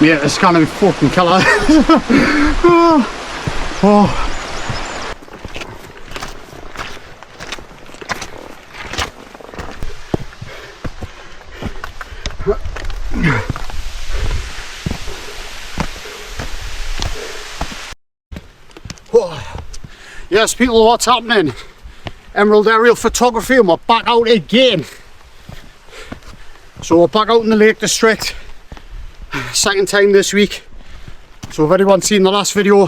Mate, it's gonna be fucking killer. Oh. Yes, people, what's happening? Emerald aerial photography, and we're back out again. So we're back out in the Lake District, second time this week. So if anyone's seen the last video,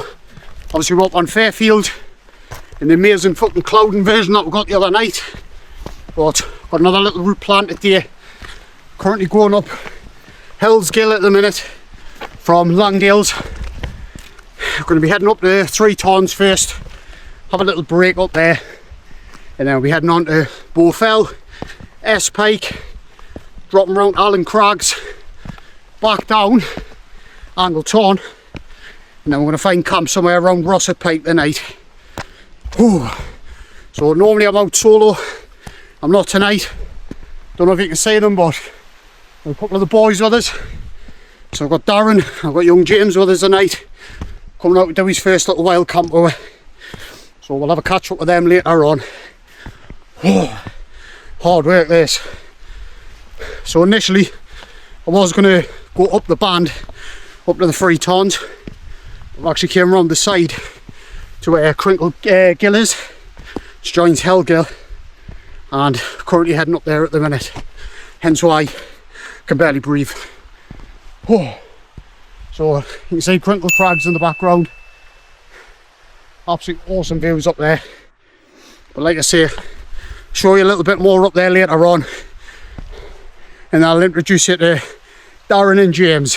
obviously we're up on Fairfield in the amazing fucking cloud inversion that we got the other night. But got another little route planned today. Currently going up Hells Gill at the minute from Langdale's. We're going to be heading up to 3 tarns first, have a little break up there, and then we'll be heading on to Bowfell, Esk Pike, dropping around Allen Crags, back down Angle Tarn, and then we're going to find camp somewhere around Rossett Pike tonight. Ooh. So normally I'm out solo, I'm not tonight. Don't know if you can see them, but a couple of the boys with us. So I've got Darren, I've got young James with us tonight, coming out to do his first little wild camp over. So we'll have a catch up with them later on. Oh, hard work this. So initially I was going to go up the band, up to the 3 tarns. I've actually came around the side to where Kuiu Gill is, which joins Hells Gill, and currently heading up there at the minute. Hence why I can barely breathe. Oh. So you can see Kuiu Crags in the background. Absolutely awesome views up there. But like I say, show you a little bit more up there later on, and I'll introduce you to Darren and James.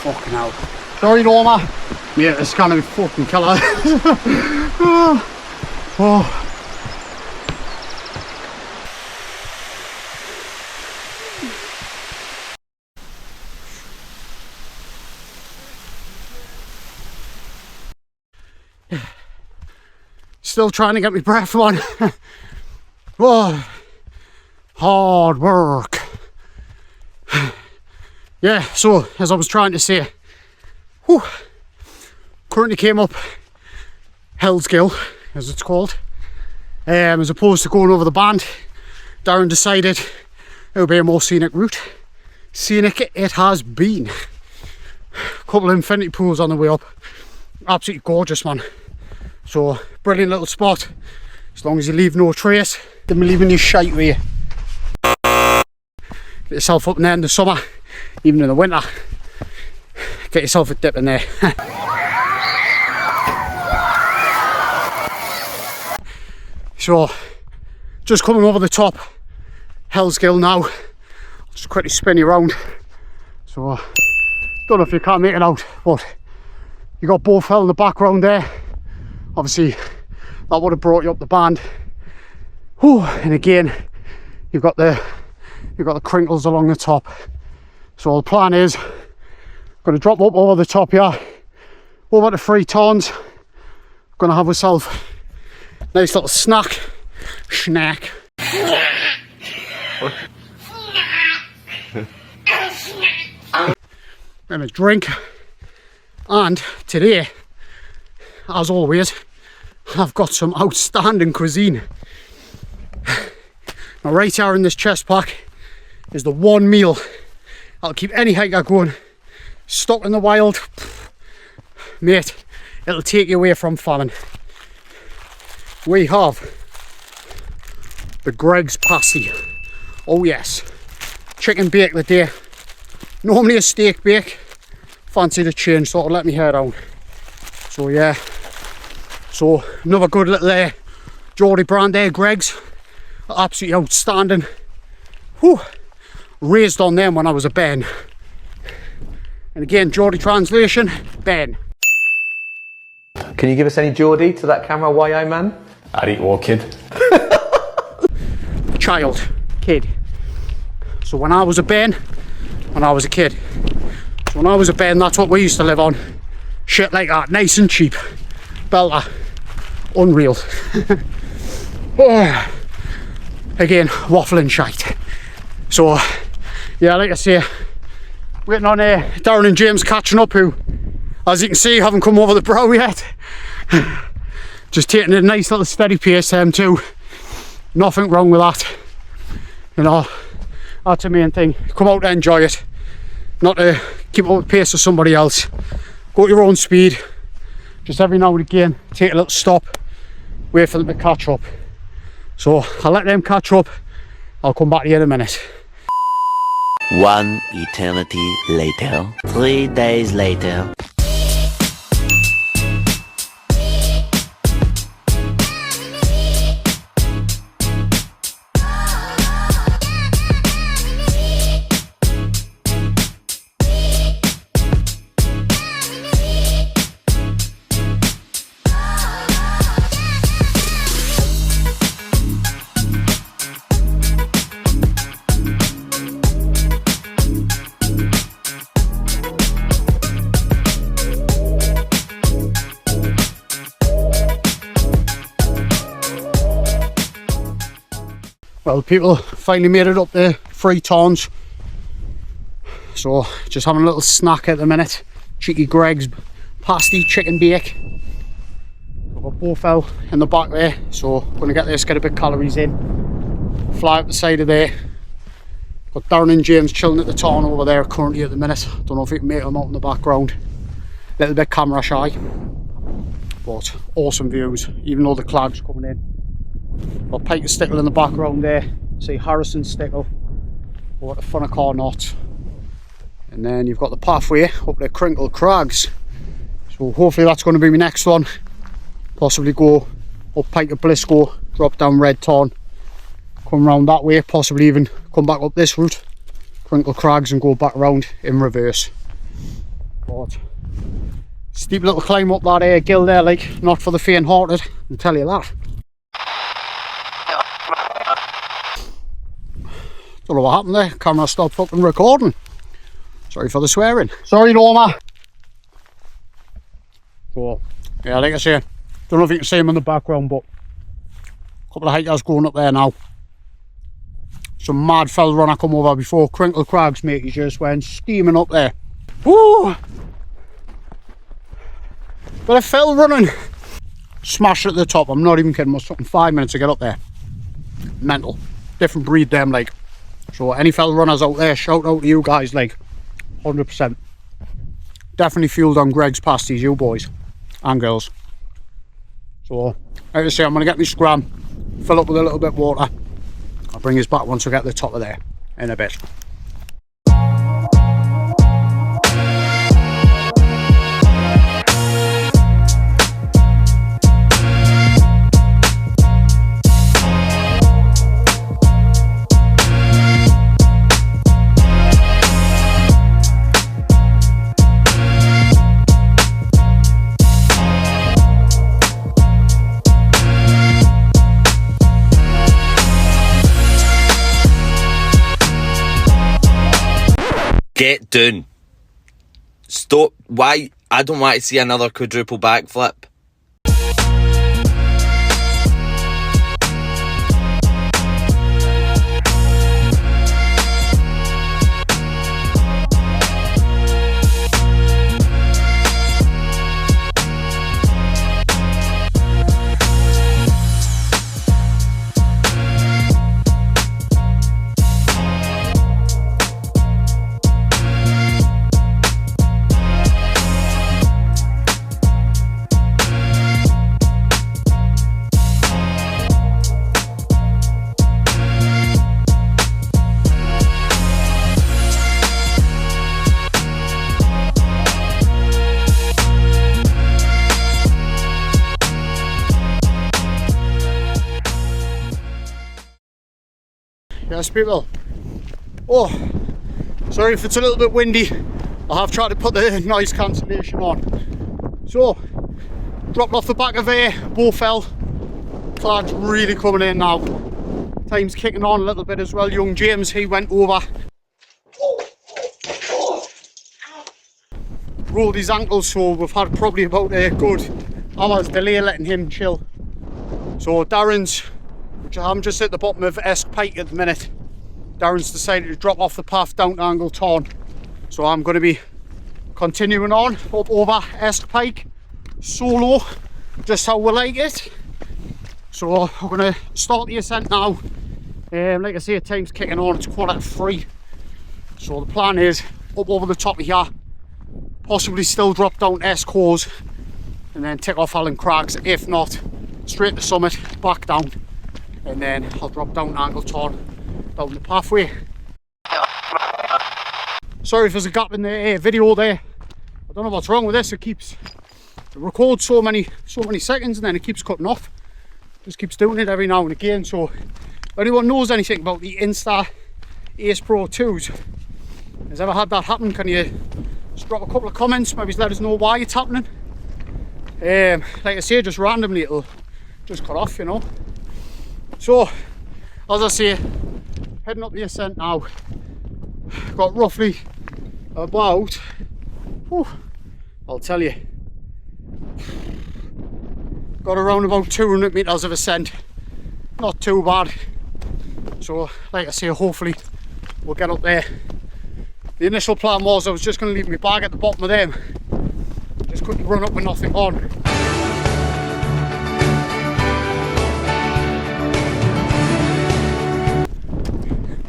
Fucking hell. Sorry, Norma. Yeah, it's gonna be fucking killer. Oh. Still trying to get my breath on. Oh, hard work. Yeah, so as I was trying to say, whew, currently came up Hells Gill, as it's called, as opposed to going over the band. Darren decided it would be a more scenic route. Scenic it has been. A couple of infinity pools on the way up. Absolutely gorgeous, man. So, brilliant little spot, as long as you leave no trace. Don't be leaving your shite with you. Get yourself up in there in the summer, even in the winter. Get yourself a dip in there. So, just coming over the top, Hells Gill now. I'll just quickly spin you around. So, don't know if you can't make it out, but you got Bowfell in the background there. Obviously that would have brought you up the band. Whew. And again you've got the crinkles along the top. So the plan is I'm going to drop up over the top here, over to 3 tarns. I'm going to have myself a nice little snack and a drink. And today, as always, I've got some outstanding cuisine. Now right here in this chest pack is the one meal that'll keep any hiker going. Stuck in the wild, mate, it'll take you away from famine. We have the Crags pasty. Oh yes, chicken bake the day. Normally a steak bake, fancy the change, so I'll let me hair down. So yeah, so another good little Geordie brand there, Crags. Absolutely outstanding. Whew. Raised on them when I was a Ben. And again, Geordie translation, Ben. Can you give us any Geordie to that camera, YO man? I'd eat war kid. Child, kid. So when I was a Ben, when I was a kid. So when I was a Ben, that's what we used to live on. Shit like that, nice and cheap. Belter. Unreal. Oh, again, waffling shite. So, yeah, like I say, waiting on Darren and James catching up, who, as you can see, haven't come over the brow yet. Just taking a nice little steady pace, them too. Nothing wrong with that. You know, that's the main thing. Come out and enjoy it. Not to keep up with the pace of somebody else. Go at your own speed. Just every now and again, take a little stop. Wait for them to catch up. So, I'll let them catch up. I'll come back to you in a minute. One eternity later. 3 days later. Well, people finally made it up there, 3 tarns. So, just having a little snack at the minute. Cheeky Crags pasty chicken bake. I've got Bowfell in the back there, so going to get this, get a bit of calories in. Fly up the side of there. Got Darren and James chilling at the tarn over there currently at the minute. Don't know if you can make them out in the background. Little bit camera shy, but awesome views, even though the clouds coming in. Got Pike and Stickle in the background there. See Harrison Stickle over the Funnicar Knot. And then you've got the pathway up to Crinkle Crags. So hopefully that's going to be my next one. Possibly go up Pike to Blisco, drop down Red Tarn, come round that way, possibly even come back up this route, Crinkle Crags, and go back round in reverse. But steep little climb up that gill there, like, not for the faint hearted, I'll tell you that. Don't know what happened there, camera stopped fucking recording. Sorry for the swearing. Sorry, Norma. So, yeah, like I say, don't know if you can see him in the background, but a couple of hikers going up there now. Some mad fell runner come over before Crinkle Crags, mate. He just went steaming up there. Woo! But I fell running. Smashed at the top, I'm not even kidding. It was something 5 minutes to get up there. Mental. Different breed, them, like. So any fell runners out there, shout out to you guys, like, 100%. Definitely fueled on Greg's pasties, you boys and girls. So, like I say, I'm going to get my scram, fill up with a little bit of water. I'll bring his back once we get to the top of there in a bit. Get down. Stop. Why? I don't want to see another quadruple backflip. Yes, people. Oh, sorry if it's a little bit windy. I have tried to put the noise cancellation on. So, dropped off the back of Bowfell. Cloud's really coming in now. Time's kicking on a little bit as well. Young James, he went over. Rolled his ankles, so we've had probably about a good hour's delay letting him chill. So Darren's I'm just at the bottom of Esk Pike at the minute. Darren's decided to drop off the path down to Angle Tarn. So I'm going to be continuing on up over Esk Pike solo, just how we like it. So we're going to start the ascent now. Like I say, time's kicking on, it's 3:15. So the plan is up over the top of here, possibly still drop down Esk Hose and then take off Allen Crags. If not, straight to summit, back down, and then I'll drop down Angle Tarn down the pathway. Sorry if there's a gap in the video there. I don't know what's wrong with this. It records so many seconds and then it keeps cutting off. Just keeps doing it every now and again. So if anyone knows anything about the Insta Ace Pro 2s, has ever had that happen, can you just drop a couple of comments, maybe let us know why it's happening. Like I say, just randomly it'll just cut off, you know. So as I say, heading up the ascent now. Got roughly about, I'll tell you, got around about 200 metres of ascent. Not too bad. So like I say, hopefully we'll get up there. The initial plan was I was just going to leave my bag at the bottom of them. Just couldn't run up with nothing on.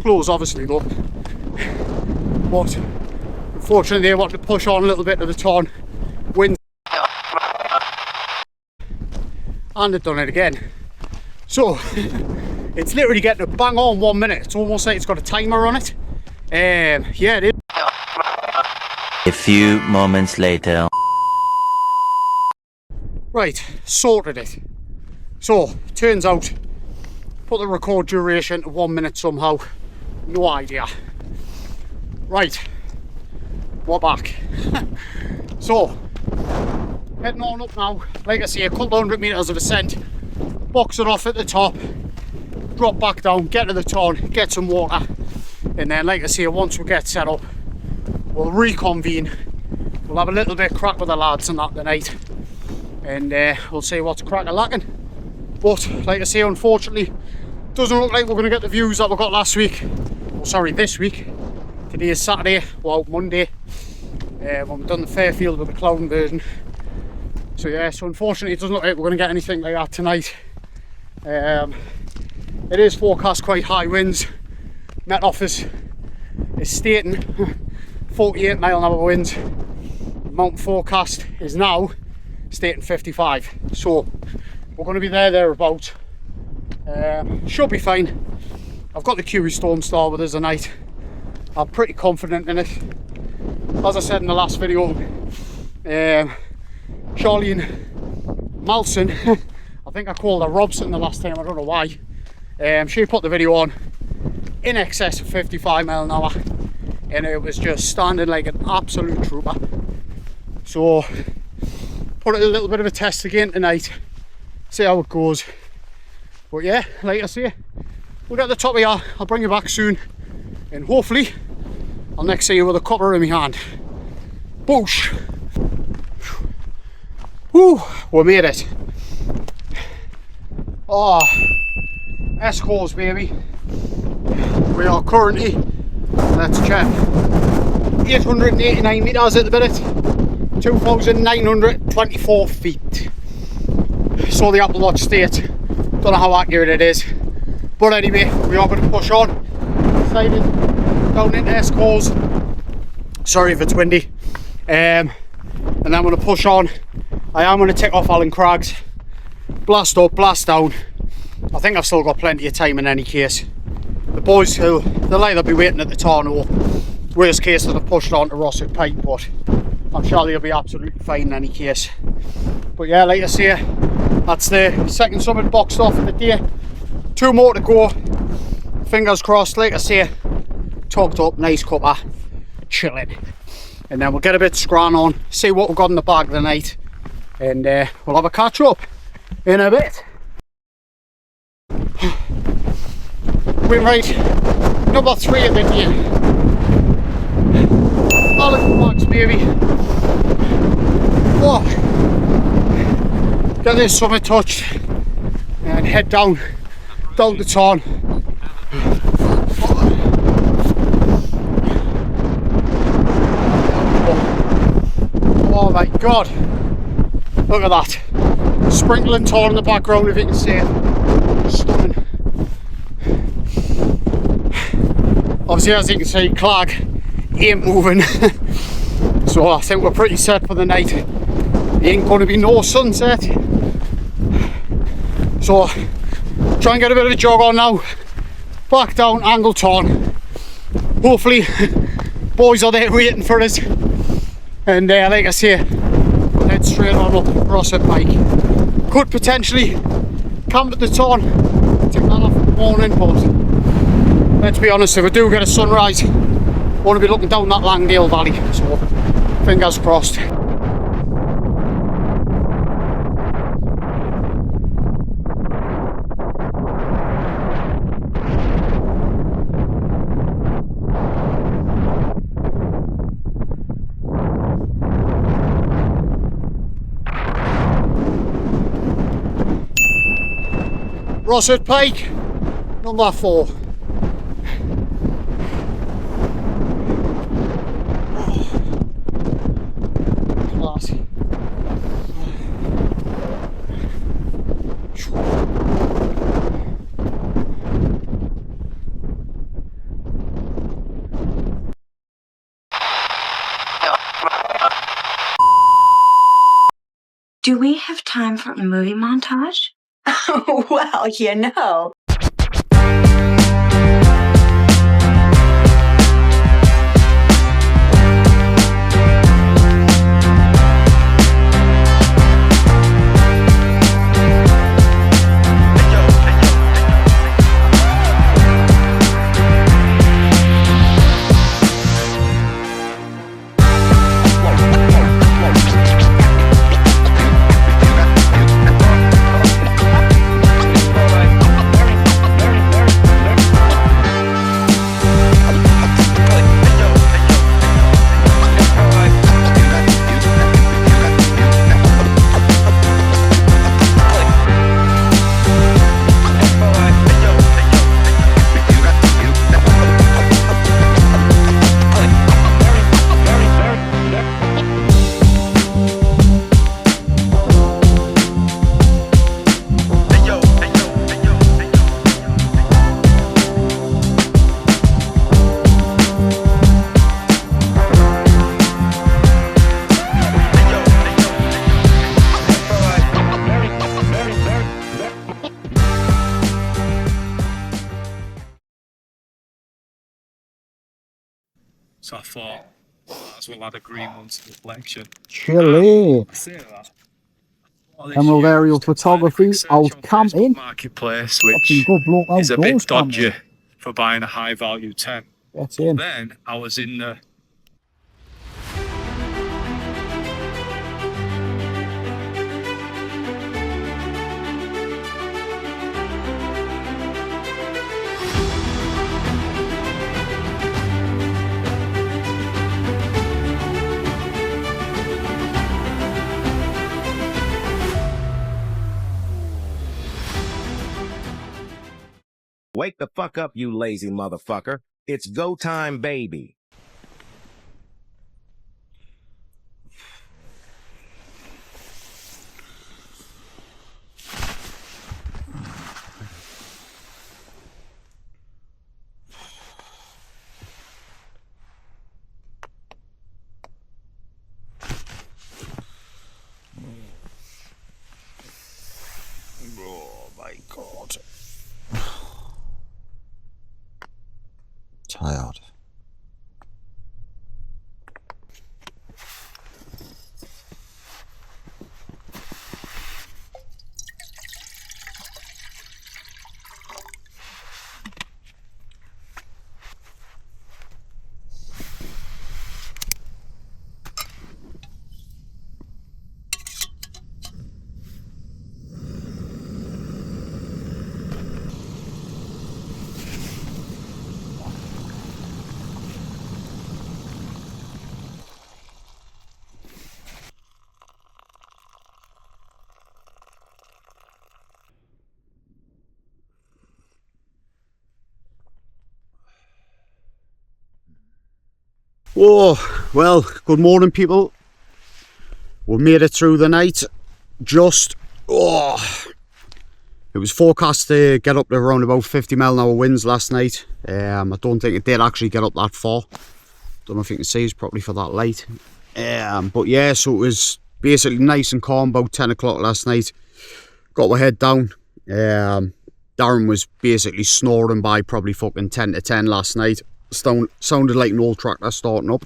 Close obviously though. But unfortunately they want to push on a little bit to the tarn. Wind. And they've done it again. So it's literally getting a bang on 1 minute. It's almost like it's got a timer on it. Yeah, it is. A few moments later. Right, sorted it. So, turns out, put the record duration to 1 minute somehow. No idea. Right, we're back. So, heading on up now. Like I say, a couple 100 metres of ascent. Box it off at the top. Drop back down, get to the tarn, get some water. And then, like I say, once we get set up, we'll reconvene. We'll have a little bit of crack with the lads and that tonight. And we'll see what's crack lacking. But, like I say, unfortunately, doesn't look like we're going to get the views that we got last week. Oh, sorry, this week. Today is Saturday, well, Monday. When we've done the Fairfield with the clouding version. So yeah, so unfortunately it doesn't look like we're going to get anything like that tonight. It is forecast quite high winds. Met Office is stating 48 mile an hour winds. Mountain forecast is now stating 55. So we're going to be thereabouts. Should be fine. I've got the Kuiu Storm Star with us tonight. I'm pretty confident in it. As I said in the last video, Charlene Malson, I think I called her Robson the last time, I don't know why. She put the video on in excess of 55 mile an hour and it was just standing like an absolute trooper. So put it a little bit of a test again tonight, see how it goes. But yeah, like I say, we'll get the top of here. I'll bring you back soon and hopefully I'll next see you with a copper in my hand. Boosh! Whew, we made it. Oh, Esk Hose, baby. We are currently, let's check, 889 metres at the minute, 2,924 feet. So the Apple Watch state, don't know how accurate it is, but anyway, we are going to push on. Decided down into Esk Hose. Sorry if it's windy. And then I'm going to push on. I am going to take off Allen Crags, blast up, blast down. I think I've still got plenty of time in any case. The boys they'll either be waiting at the tarn or worst case they'll have pushed on to Rossett Pike, but I'm sure they'll be absolutely fine in any case. But yeah, like I say, that's the second summit boxed off of the day. 2 more to go. Fingers crossed, like I say, tucked up, nice cuppa, chilling. And then we'll get a bit scran on, see what we've got in the bag tonight, and we'll have a catch up in a bit. Wainwright, number 3 of the day. Allen Crags, baby. Oh, get this summit touched and head down down the tarn. Oh my god, look at that. Sprinkling tarn in the background, if you can see it. Stunning. Obviously, as you can see, Clag ain't moving. So I think we're pretty set for the night. There ain't going to be no sunset. So try and get a bit of a jog on now. Back down Angle Tarn. Hopefully boys are there waiting for us. And like I say, we'll head straight on up Rossett Pike. Could potentially camp at the tarn, take that off in the morning, but let's be honest, if we do get a sunrise, I want to be looking down that Langdale valley, so fingers crossed. Rossett Pike, number 4. Class. Do we have time for a movie montage? Well, you know. So I thought, might as well add a green one to the collection. Chilly. I say that. Emerald aerial photography, old camping. Marketplace, Fucking which good bloke is a bit outdoors dodgy camping. for buying a high value tent. Get in. Then I was in the Wake the fuck up, you lazy motherfucker. It's go time, baby. Oh my god. Tired. Oh, well, good morning people. We made it through the night. It was forecast to get up to around about 50 mph winds last night. I don't think it did actually get up that far. Don't know if you can see, it's probably for that light. But yeah, so it was basically nice and calm about 10 o'clock last night. Got my head down. Darren was basically snoring by probably fucking 10 to 10 last night. Sounded like an old tractor starting up.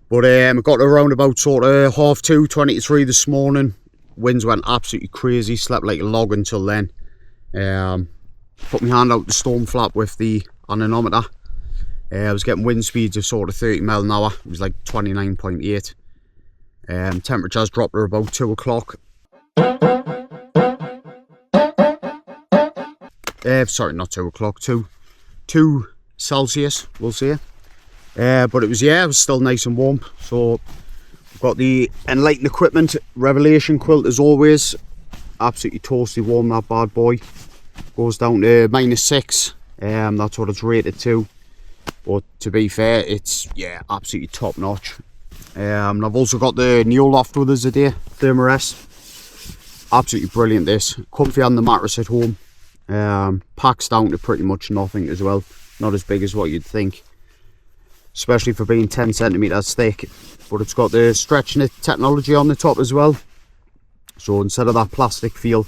But I got around about sort of 2:30, 20 to 3 this morning. Winds went absolutely crazy, slept like a log until then. Put my hand out the storm flap with the anemometer. I was getting wind speeds of sort of 30 mph. It was like 29.8. Temperatures dropped to about 2 o'clock. Sorry, not 2 o'clock, 2 Celsius, we'll say. But it was still nice and warm. So I've got the Enlightened Equipment Revelation quilt as always. Absolutely toasty warm, that bad boy. Goes down to -6. That's what it's rated to. But to be fair, it's absolutely top notch. I've also got the Neo Loft with us today, Thermarest. Absolutely brilliant this. Comfy on the mattress at home. Packs down to pretty much nothing as well. Not as big as what you'd think, especially for being 10 centimeters thick. But it's got the stretch knit technology on the top as well. So instead of that plastic feel,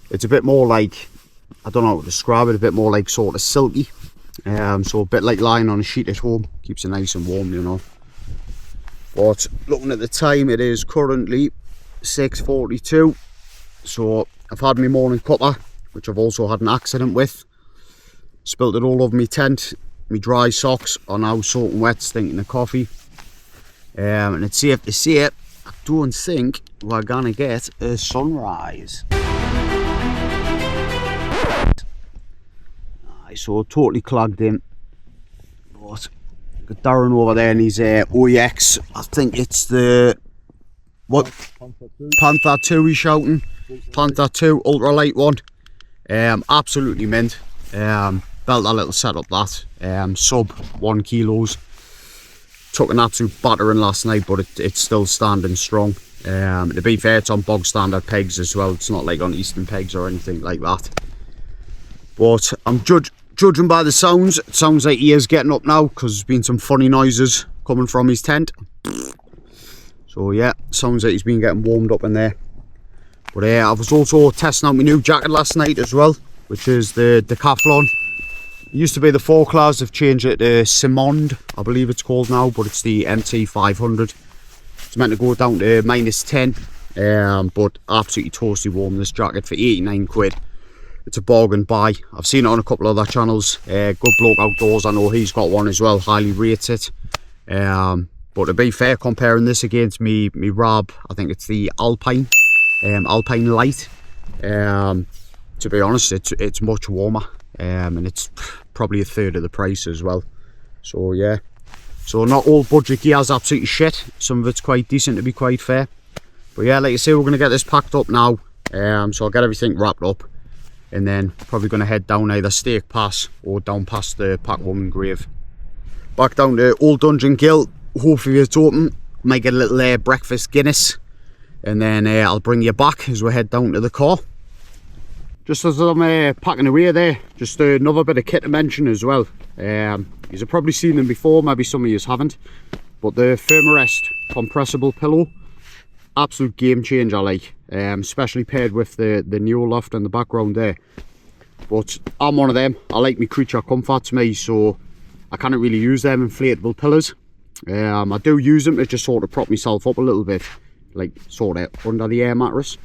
it's a bit more like, I don't know how to describe it, a bit more like sort of silky. So a bit like lying on a sheet at home. Keeps it nice and warm, you know. But looking at the time, it is currently 6:42. So I've had my morning cuppa, which I've also had an accident with. Spilt it all over my tent. My dry socks are now soaking wet, stinking of coffee. And it's safe to say it, I don't think we're gonna get a sunrise. So totally clogged in. But got Darren over there and his OEX. I think it's the Panther 2 he's shouting. Panther 2 ultralight one. Absolutely mint. Built that little setup that. Sub 1 kilos. Took an absolute battering last night, but it's still standing strong. To be fair, it's on bog standard pegs as well. It's not like on Eastern pegs or anything like that. But I'm judging by the sounds, it sounds like he is getting up now because there's been some funny noises coming from his tent. So yeah, sounds like he's been getting warmed up in there. But I was also testing out my new jacket last night as well, which is the Decathlon. It used to be the 4 class, they've changed it to Simond, I believe it's called now, but it's the MT500. It's meant to go down to -10, but absolutely toasty warm, this jacket for 89 quid. It's a bargain buy. I've seen it on a couple of other channels. Good Bloke Outdoors, I know he's got one as well, highly rates it. But to be fair, comparing this against me Rab, I think it's the Alpine Light. To be honest, it's much warmer. And it's probably a third of the price as well. So yeah, so not all budget gear is absolutely shit. Some of it's quite decent, to be quite fair. But yeah, like I say, we're going to get this packed up now. So I'll get everything wrapped up and then probably going to head down either Stake Pass or down past the Pack Woman Grave. Back down to Old Dungeon Gill. Hopefully it's open. Might get a little breakfast Guinness and then I'll bring you back as we head down to the car. Just as I'm packing away there, just another bit of kit to mention as well. You've probably seen them before, maybe some of you haven't. But the Thermarest compressible pillow, absolute game changer, like. Especially paired with the Neo Loft in the background there. But I'm one of them. I like my creature comforts, so I can't really use them inflatable pillows. I do use them to just sort of prop myself up a little bit, like sort of under the air mattress.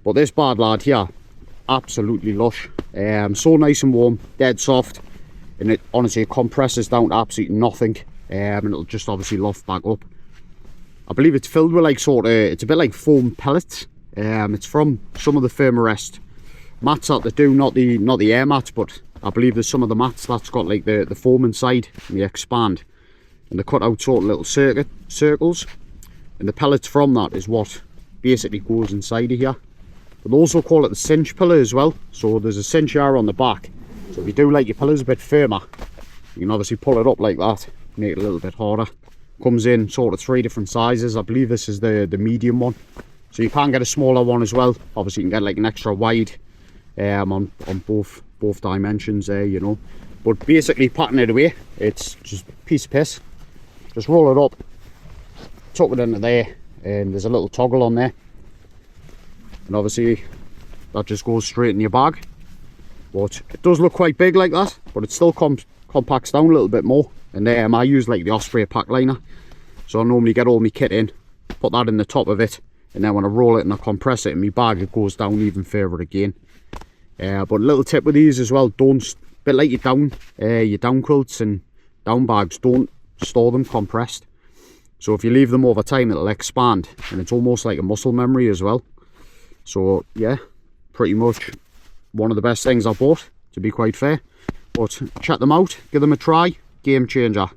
But this bad lad here, absolutely lush. So nice and warm, dead soft, and it honestly compresses down to absolutely nothing. And it'll just obviously loft back up. I believe it's filled with like it's a bit like foam pellets. It's from some of the Thermarest mats that they do, not the air mats, but I believe there's some of the mats that's got like the foam inside and they expand and they cut out sort of little circles, and the pellets from that is what basically goes inside of here. But they also call it the cinch pillow as well. So there's a cinch here on the back, so if you do like your pillows a bit firmer, you can obviously pull it up like that make it a little bit harder. Comes in sort of 3 different sizes. I believe this is the medium one, so you can get a smaller one as well. Obviously you can get like an extra wide on both dimensions there, you know. But basically patting it away, it's just a piece of piss. Just roll it up, tuck it into there, and there's a little toggle on there, and obviously that just goes straight in your bag. But it does look quite big like that, but it still compacts down a little bit more. And I use like the Osprey pack liner, so I normally get all my kit in, put that in the top of it, and then when I roll it and I compress it in my bag, it goes down even further again. But a little tip with these as well, don't, a bit like your down quilts and down bags, don't store them compressed. So if you leave them over time, it'll expand, and it's almost like a muscle memory as well. So yeah, pretty much one of the best things I bought, to be quite fair. But check them out, give them a try, game changer.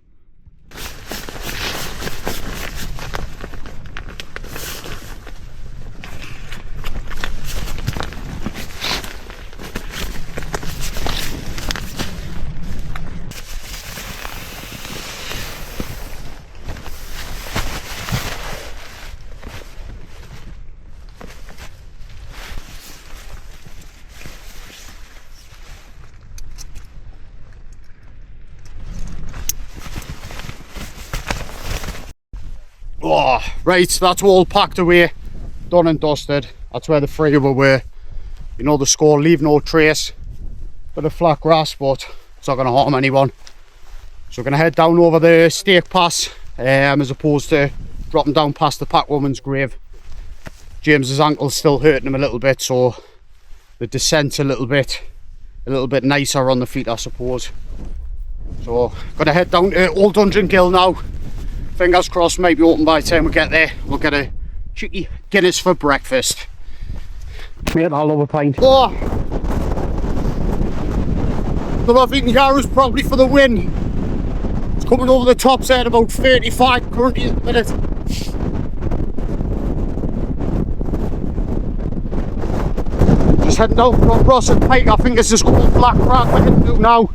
Oh, right, that's all packed away, done and dusted. That's where the 3 of them were. You know the score, leave no trace. Bit of flat grass, but it's not going to harm anyone. So we're going to head down over the stake pass, as opposed to dropping down past the pack woman's grave. James's ankle's still hurting him a little bit, so the descent's a little bit nicer on the feet, I suppose. So going to head down to Old Dungeon Gill now. Fingers crossed, might be open by the time we get there. We'll get a cheeky Guinness for breakfast. Mate, I love a pint. Oh! The love eating Yarrow's probably for the win. It's coming over the top side about 35 currently at the minute. Just heading down from Rossett Pike. I think this is called Black Crag we're heading to now.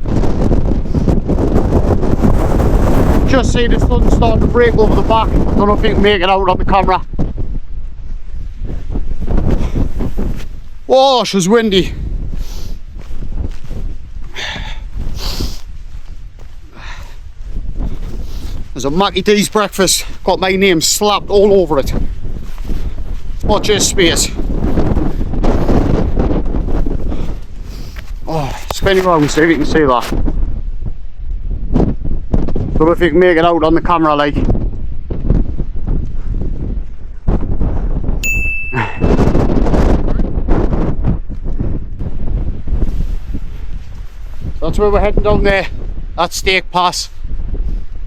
Just see the sun starting to break over the back. I don't know if you can make it out on the camera. Oh, it's windy. There's a Mackie D's breakfast. Got my name slapped all over it. Watch this space. Oh, spinning around, see if you can see that. Don't know if you can make it out on the camera, like. That's where we're heading down there. That stake pass.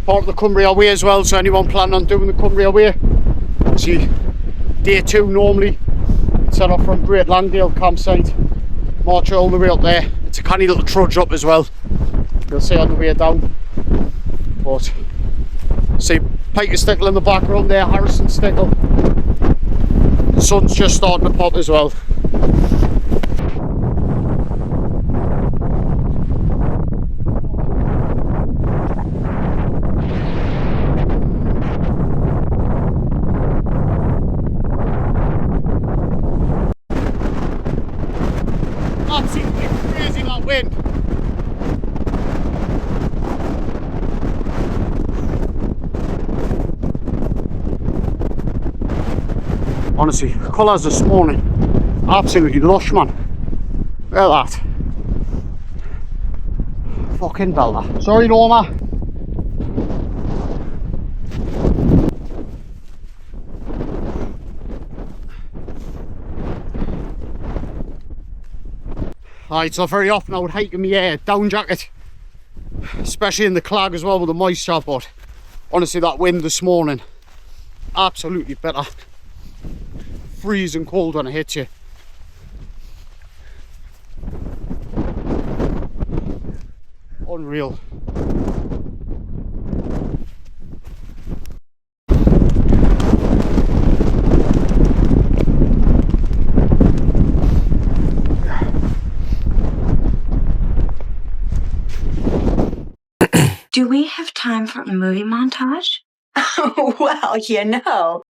Part of the Cumbria Way as well, so anyone planning on doing the Cumbria Way. See, day 2 normally. Set off from Great Langdale campsite. March all the way up there. It's a canny little trudge up as well. You'll see on the way down. But see Pike is Stickle in the background there, Harrison Stickle. The sun's just starting to pop as well. Absolutely crazy that wind. Honestly, colours this morning, absolutely lush, man. Look at that. Fucking bella. Sorry, Norma. It's not very often I would hike in my down jacket, especially in the clag as well with the moisture, but honestly that wind this morning, absolutely bitter. Freezing cold when it hits you. Unreal. Do we have time for a movie montage? Well, you know.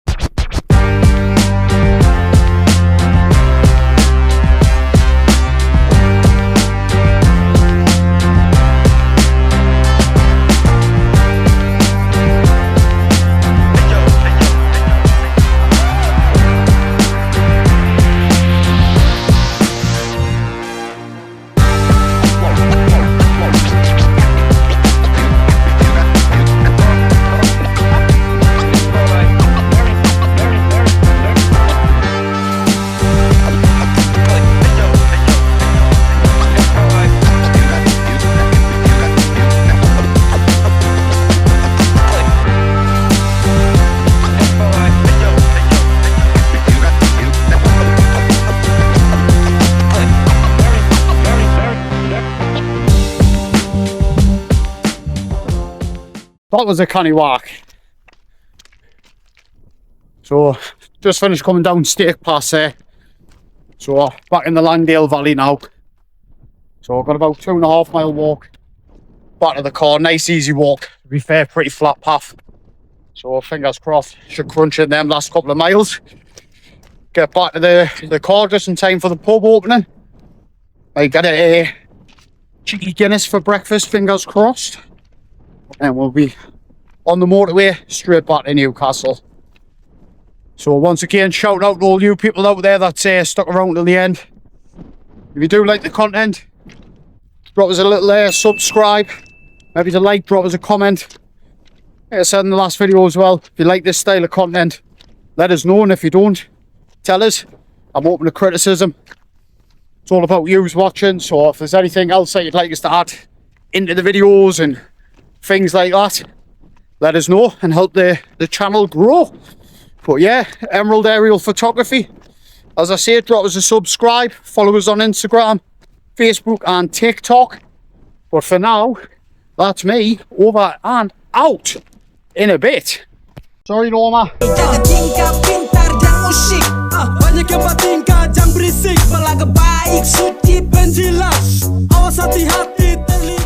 That was a canny walk. So, just finished coming down Stake Pass there. So, back in the Langdale Valley now. So, I've got about 2.5 mile walk back to the car. Nice, easy walk. To be fair, pretty flat path. So, fingers crossed, should crunch in them last couple of miles. Get back to the car just in time for the pub opening. I get a cheeky Guinness for breakfast, fingers crossed. And we'll be on the motorway straight back to Newcastle. So once again, shout out to all you people out there that stuck around till the end. If you do like the content, drop us a little subscribe, maybe a like, drop us a comment. Like I said in the last video as well, if you like this style of content, let us know, and if you don't, tell us. I'm open to criticism. It's all about you watching, so if there's anything else that you'd like us to add into the videos and things like that, let us know and help the channel grow. But yeah, Emerald Aerial Photography, as I say, drop us a subscribe, follow us on Instagram, Facebook and TikTok. But for now, that's me, over and out. In a bit. Sorry Norma. Banyak yang bertingkah, jangan berisik, belaga baik, suci penjelas. Awas hati-hati terlihat.